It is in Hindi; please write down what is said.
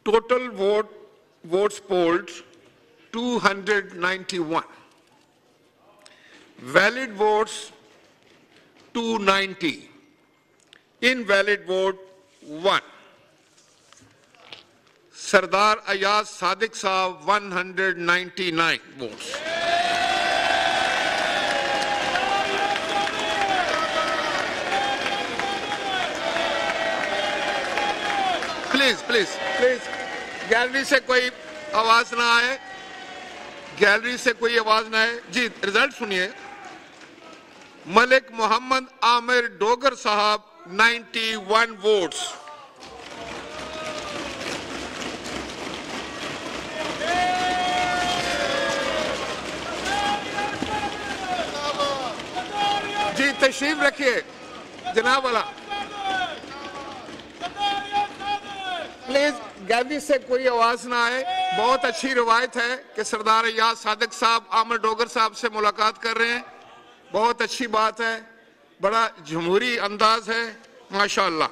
Total votes polled 291. Valid votes 290. Invalid vote 1. Sardar Ayaz Sadiq Saab 199 votes. Please, gallery से कोई आवाज ना आए, गैलरी से कोई आवाज ना आए। जी, रिजल्ट सुनिए। मलिक मोहम्मद आमिर डोगर साहब 91 वोट्स। जी, तशरीफ रखिए जनाब वाला। प्लीज गैलरी से कोई आवाज ना आए। बहुत अच्छी रवायत है कि सरदार अयाज सादिक साहब आमिर डोगर साहब से मुलाकात कर रहे हैं। बहुत अच्छी बात है, बड़ा जमहूरी अंदाज है, माशाअल्लाह।